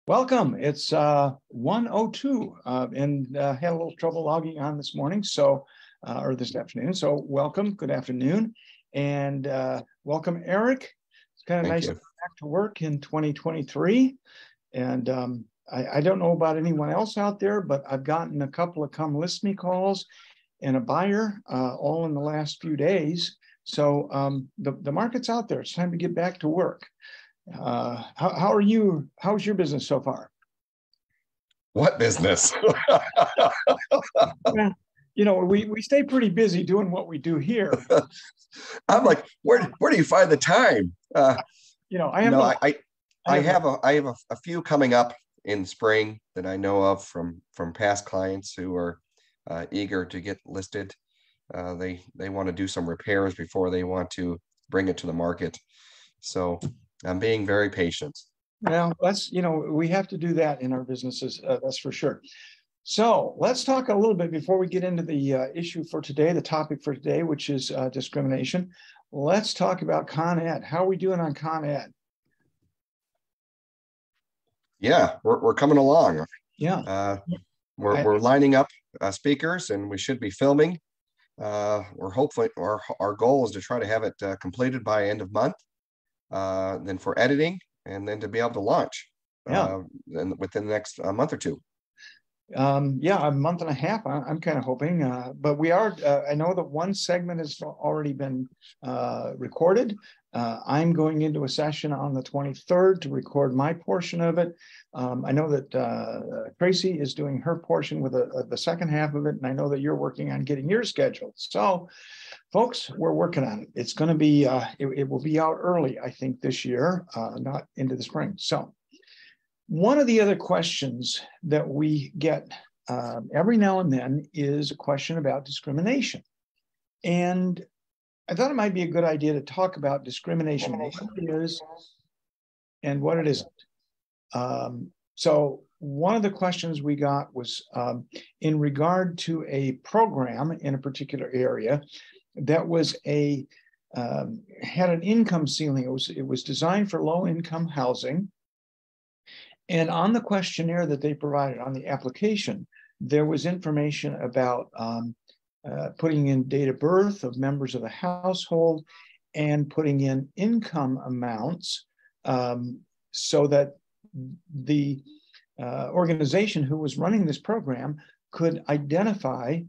Welcome. It's 1:02 and had a little trouble logging on this morning, or this afternoon. So welcome. Good afternoon. And welcome, Eric. It's kind of nice to be back to work in 2023. And I don't know about anyone else out there, but I've gotten a couple of come list me calls and a buyer all in the last few days. So the market's out there. It's time to get back to work. How are you? How's your business so far? What business? Well, we stay pretty busy doing what we do here. I'm like, where do you find the time? I have a few coming up in spring that I know of from past clients who are eager to get listed. They want to do some repairs before they want to bring it to the market. So I'm being very patient. Well, we have to do that in our businesses, that's for sure. So let's talk a little bit before we get into the issue for today, the topic for today, which is discrimination. Let's talk about Con Ed. How are we doing on Con Ed? Yeah, we're coming along. Yeah. We're lining up speakers, and we should be filming. We're hopefully, our goal is to try to have it completed by end of month. Then for editing, and then to be able to launch within the next month or two. A month and a half, I'm kind of hoping, but we are, I know that one segment has already been recorded. I'm going into a session on the 23rd to record my portion of it. I know that Tracy is doing her portion with the second half of it, and I know that you're working on getting yours scheduled. So folks, we're working on it. It's going to be, it will be out early, I think, this year, not into the spring. So one of the other questions that we get every now and then is a question about discrimination. And I thought it might be a good idea to talk about discrimination, what it is and what it isn't. So one of the questions we got was in regard to a program in a particular area that was had an income ceiling. It was designed for low income housing. And on the questionnaire that they provided on the application, there was information about putting in date of birth of members of the household and putting in income amounts so that the organization who was running this program could identify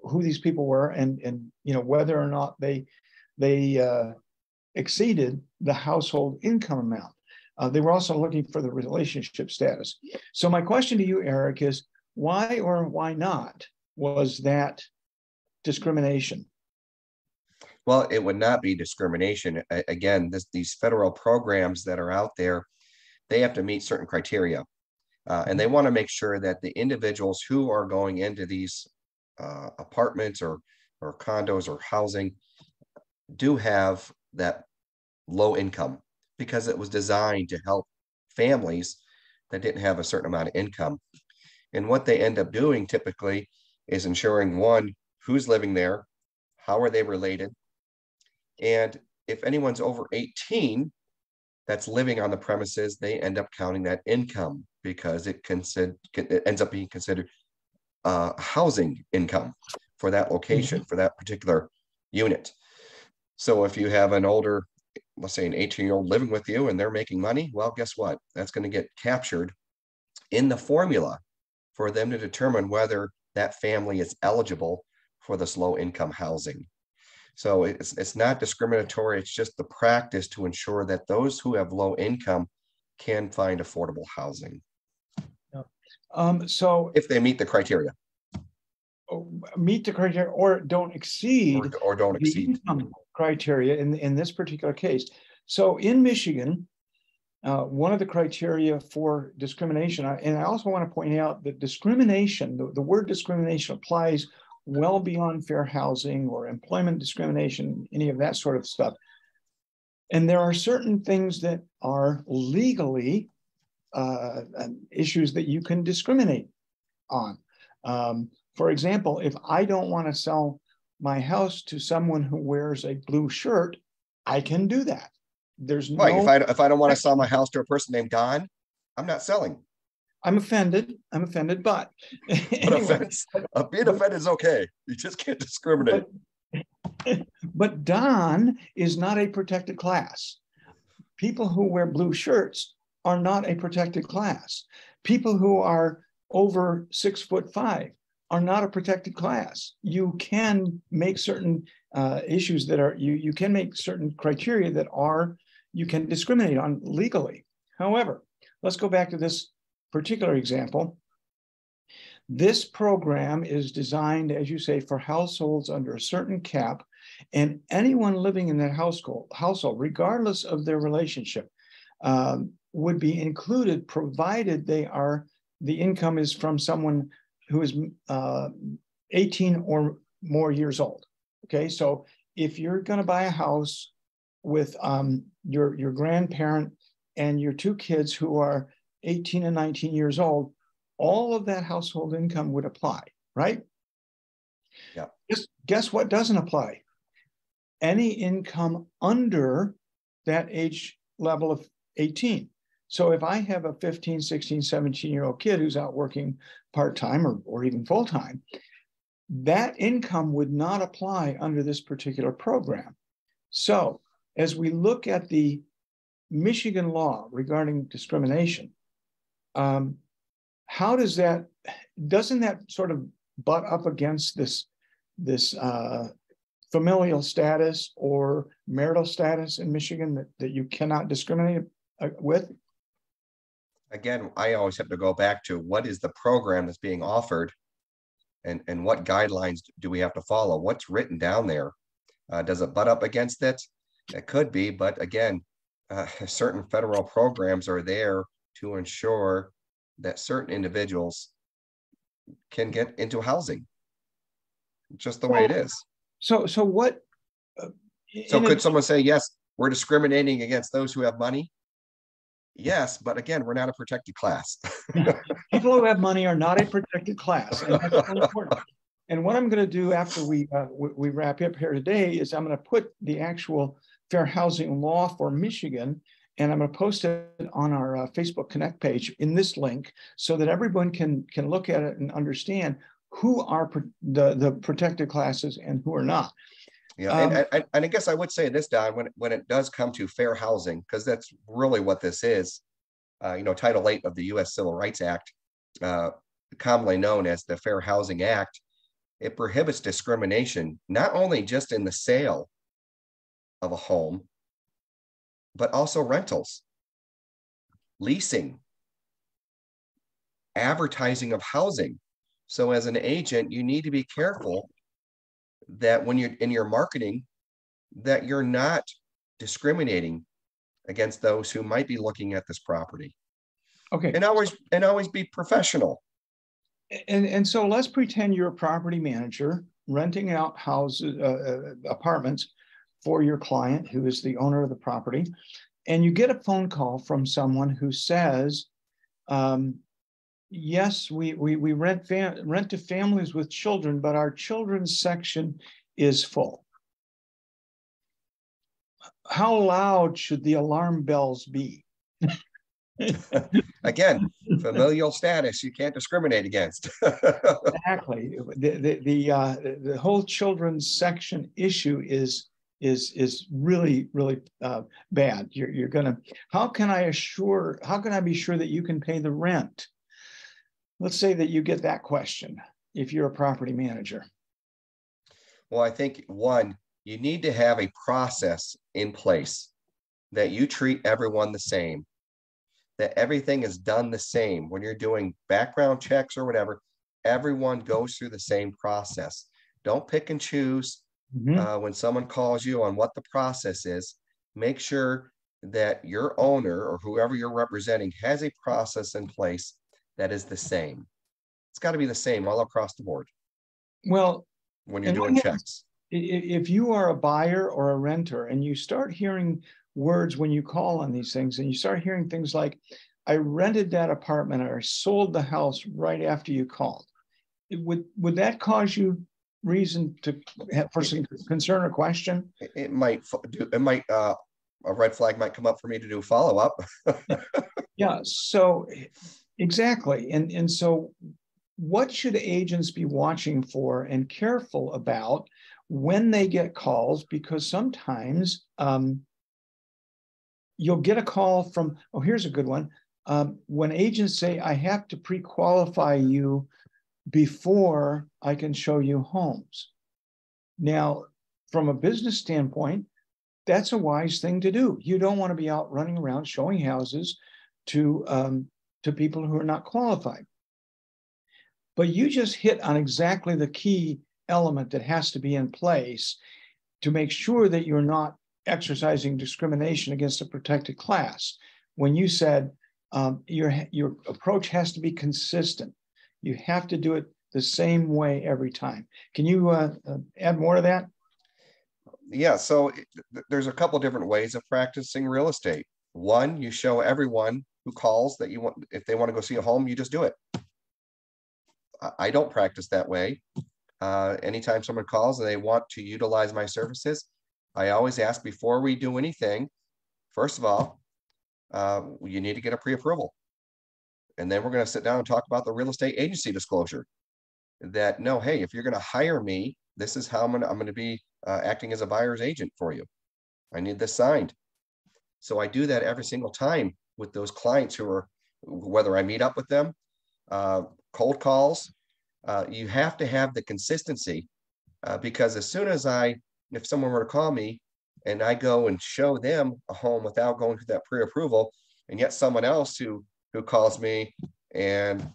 who these people were and whether or not they exceeded the household income amount. They were also looking for the relationship status. So my question to you, Eric, is why or why not was that discrimination? Well, it would not be discrimination. Again, these federal programs that are out there, they have to meet certain criteria. And they want to make sure that the individuals who are going into these apartments or condos or housing do have that low income, because it was designed to help families that didn't have a certain amount of income. And what they end up doing typically is ensuring, one, who's living there, how are they related, and if anyone's over 18 that's living on the premises, they end up counting that income because it ends up being considered housing income for that location, for that particular unit. So if you have an older, let's say an 18-year-old living with you and they're making money, well, guess what? That's going to get captured in the formula for them to determine whether that family is eligible for this low income housing. So it's not discriminatory. It's just the practice to ensure that those who have low income can find affordable housing. So if they meet the criteria. Meet the criteria or don't exceed or don't exceed income criteria in this particular case. So in Michigan, one of the criteria for discrimination, and I also want to point out that discrimination, the word discrimination applies well beyond fair housing or employment discrimination, any of that sort of stuff. And there are certain things that are legally issues that you can discriminate on. For example, if I don't want to sell my house to someone who wears a blue shirt, I can do that. There's right. No, if I don't want to sell my house to a person named Don, I'm not selling. I'm offended, but But anyway, being offended is okay. You just can't discriminate. But Don is not a protected class. People who wear blue shirts are not a protected class. People who are over 6'5" are not a protected class. You can make certain issues that are, you can make certain criteria that are, you can discriminate on legally. However, let's go back to this particular example. This program is designed, as you say, for households under a certain cap, and anyone living in that household, regardless of their relationship, would be included, provided the income is from someone who is 18 or more years old. Okay, so if you're going to buy a house with your grandparent and your two kids who are 18 and 19 years old, all of that household income would apply, right? Yeah. Guess what doesn't apply? Any income under that age level of 18. So if I have a 15, 16, 17-year-old kid who's out working part-time or even full-time, that income would not apply under this particular program. So as we look at the Michigan law regarding discrimination, how doesn't that sort of butt up against this familial status or marital status in Michigan that you cannot discriminate with? Again, I always have to go back to what is the program that's being offered, and what guidelines do we have to follow? What's written down there? Does it butt up against it? It could be, but again, certain federal programs are there to ensure that certain individuals can get into housing. Just the way it is. So what? So could someone say, yes, we're discriminating against those who have money? Yes, but again, we're not a protected class. People who have money are not a protected class, and that's so important. And what I'm going to do after we wrap up here today is I'm going to put the actual fair housing law for Michigan, and I'm going to post it on our Facebook Connect page in this link so that everyone can look at it and understand who are the protected classes and who are not. Yeah, and I guess I would say this, Don, when it does come to fair housing, because that's really what this is. Title 8 of the U.S. Civil Rights Act, commonly known as the Fair Housing Act, it prohibits discrimination not only just in the sale of a home, but also rentals, leasing, advertising of housing. So as an agent, you need to be careful that when you're in your marketing, that you're not discriminating against those who might be looking at this property. Okay. And always be professional. And so let's pretend you're a property manager renting out houses, apartments for your client who is the owner of the property. And you get a phone call from someone who says, yes, we rent to families with children, but our children's section is full. How loud should the alarm bells be? Again, familial status you can't discriminate against. Exactly. The whole children's section issue is really bad. You're gonna. How can I be sure that you can pay the rent? Let's say that you get that question if you're a property manager. Well, I think one, you need to have a process in place that you treat everyone the same, that everything is done the same. When you're doing background checks or whatever, everyone goes through the same process. Don't pick and choose. When someone calls you on what the process is, make sure that your owner or whoever you're representing has a process in place that is the same. It's got to be the same all across the board. Well, when you're doing checks. If you are a buyer or a renter and you start hearing words when you call on these things, and you start hearing things like, I rented that apartment or I sold the house right after you called, would that cause you reason for some concern or question? It might a red flag might come up for me to do follow-up. Yeah, so exactly. And so what should agents be watching for and careful about when they get calls? Because sometimes you'll get a call from, oh, here's a good one. When agents say, I have to pre-qualify you before I can show you homes. Now, from a business standpoint, that's a wise thing to do. You don't want to be out running around showing houses to people who are not qualified. But you just hit on exactly the key element that has to be in place to make sure that you're not exercising discrimination against a protected class. When you said your approach has to be consistent, you have to do it the same way every time. Can you add more to that? Yeah, so there's a couple different ways of practicing real estate. One, you show everyone who calls that you want, if they want to go see a home, you just do it. I don't practice that way. Anytime someone calls and they want to utilize my services, I always ask before we do anything, first of all, you need to get a pre-approval. And then we're going to sit down and talk about the real estate agency disclosure. That no, hey, if you're going to hire me, this is how I'm going to be acting as a buyer's agent for you. I need this signed. So I do that every single time with those clients who are, whether I meet up with them, cold calls. You have to have the consistency because as soon as if someone were to call me and I go and show them a home without going through that pre-approval, and yet someone else who calls me and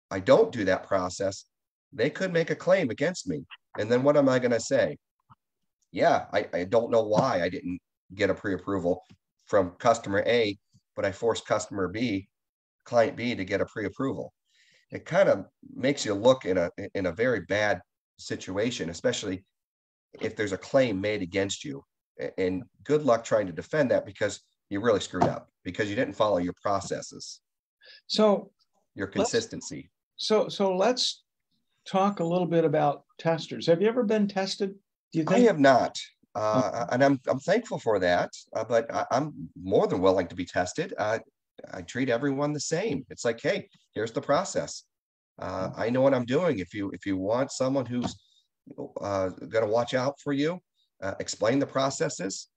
I don't do that process, they could make a claim against me. And then what am I going to say? Yeah, I don't know why I didn't get a pre-approval from customer A, but I forced customer B, client B, to get a pre-approval. It kind of makes you look in a very bad situation, especially if there's a claim made against you. And good luck trying to defend that because you really screwed up because you didn't follow your processes. So your consistency. So let's talk a little bit about testers. Have you ever been tested? Do you think? I have not. And I'm thankful for that, but I'm more than willing to be tested. I treat everyone the same. It's like, hey, here's the process. I know what I'm doing. If you want someone who's going to watch out for you, explain the processes,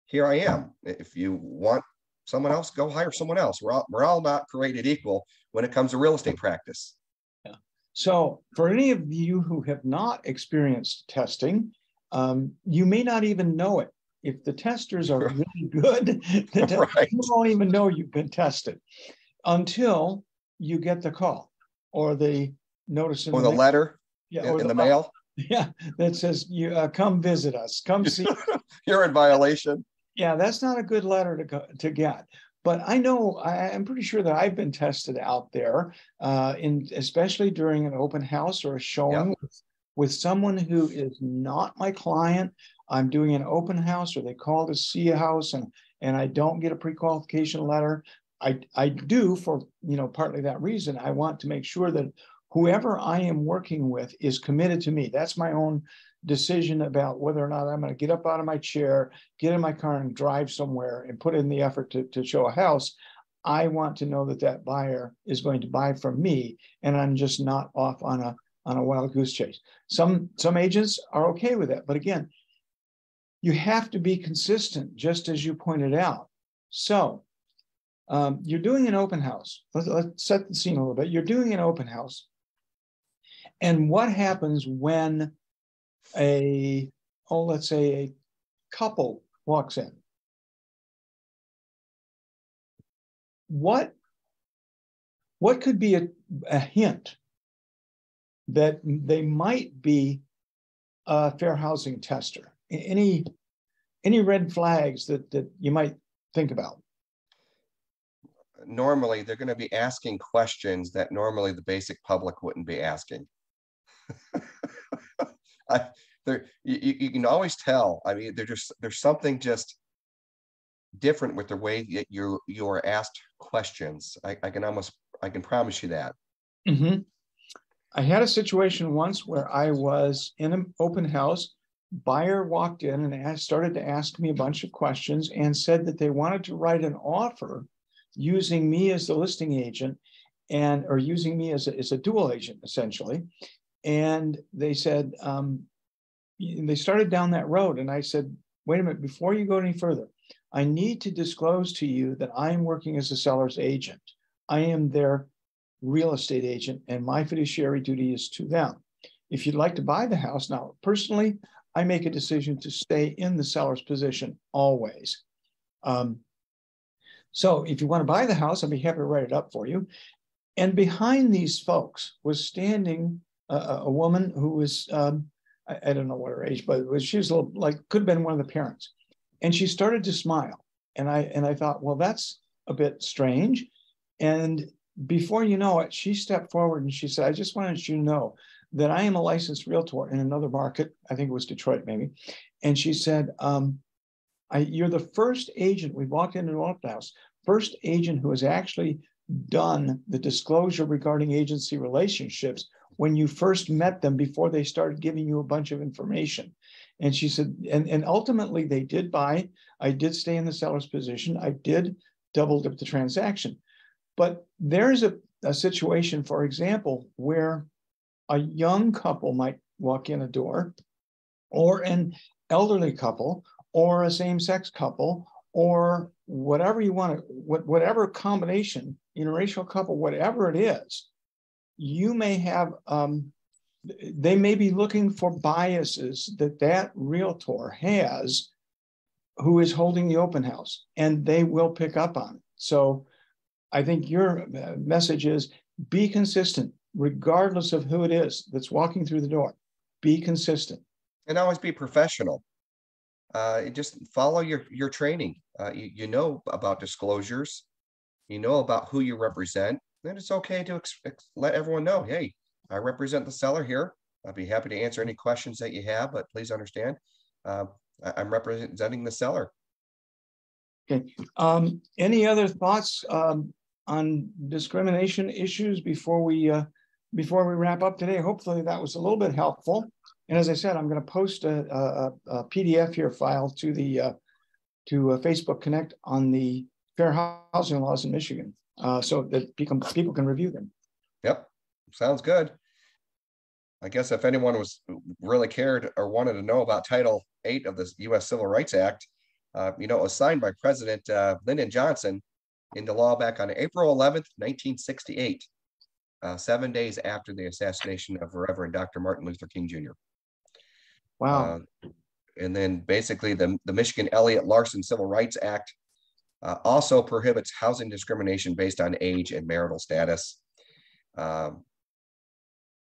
here I am. If you want someone else, go hire someone else. We're all not created equal when it comes to real estate practice. Yeah. So for any of you who have not experienced testing, you may not even know it. If the testers are really good, Right. You won't even know you've been tested until you get the call or the notice in or the letter in the mail. Yeah, that says you come visit us, come see. You're in violation. Yeah, that's not a good letter to get. But I'm pretty sure that I've been tested out there, especially during an open house or a showing with someone who is not my client. I'm doing an open house, or they call to see a house, and I don't get a pre-qualification letter. I do for partly that reason. I want to make sure that whoever I am working with is committed to me. That's my own decision about whether or not I'm going to get up out of my chair, get in my car and drive somewhere and put in the effort to show a house. I want to know that buyer is going to buy from me, and I'm just not off on a wild goose chase. Some agents are okay with that, but again, you have to be consistent, just as you pointed out. So you're doing an open house. Let's set the scene a little bit. You're doing an open house. And what happens when let's say a couple walks in? What could be a hint that they might be a fair housing tester? Any red flags that you might think about? Normally, they're going to be asking questions that normally the basic public wouldn't be asking. You can always tell. I mean, there's something just different with the way that you are asked questions. I can promise you that. Mm-hmm. I had a situation once where I was in an open house. Buyer walked in and started to ask me a bunch of questions and said that they wanted to write an offer using me as the listing agent or using me as a dual agent, essentially. And they said, they started down that road. And I said, wait a minute, before you go any further, I need to disclose to you that I am working as a seller's agent. I am their real estate agent, and my fiduciary duty is to them. If you'd like to buy the house, now, personally, I make a decision to stay in the seller's position always. So if you want to buy the house, I'll be happy to write it up for you. And behind these folks was standing a woman who was, I don't know what her age, but she was a little, like, could have been one of the parents. And she started to smile. And I thought, well, that's a bit strange. And before you know it, she stepped forward and she said, I just wanted you to know that I am a licensed realtor in another market. I think it was Detroit, maybe. And she said, you're the first agent, we walked into an open house, first agent who has actually done the disclosure regarding agency relationships when you first met them before they started giving you a bunch of information. And she said, and ultimately they did buy. I did stay in the seller's position. I did double dip the transaction. But there's a situation, for example, where a young couple might walk in a door, or an elderly couple, or a same-sex couple, or whatever you want to, whatever combination, interracial couple, whatever it is, you may have, they may be looking for biases that realtor has who is holding the open house, and they will pick up on it. So I think your message is be consistent, regardless of who it is that's walking through the door. Be consistent. And always be professional. Just follow your training. You know about disclosures. You know about who you represent. Then it's okay to let everyone know, hey, I represent the seller here. I'd be happy to answer any questions that you have, but please understand, I'm representing the seller. Okay. Any other thoughts on discrimination issues before we wrap up today? Hopefully that was a little bit helpful. And as I said, I'm going to post a PDF here file to the Facebook Connect on the fair housing laws in Michigan, so that people can review them. Yep, sounds good. I guess if anyone was really cared or wanted to know about Title 8 of the U.S. Civil Rights Act, it was signed by President Lyndon Johnson into law back on April 11th, 1968, 7 days after the assassination of Reverend Dr. Martin Luther King Jr. Wow. And then basically the Michigan Elliott Larson Civil Rights Act also prohibits housing discrimination based on age and marital status.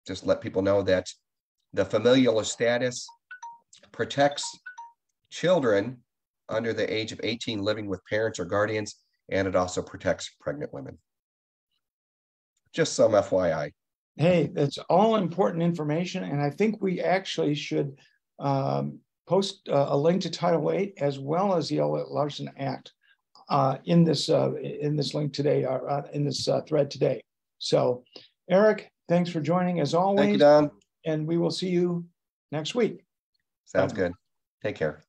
Just let people know that the familial status protects children under the age of 18 living with parents or guardians, and it also protects pregnant women. Just some FYI. Hey, that's all important information, and I think we actually should post a link to Title 8 as well as the Elliott Larson Act in this link today, or in this thread today. So, Eric, thanks for joining as always. Thank you, Don. And we will see you next week. Sounds good. Take care.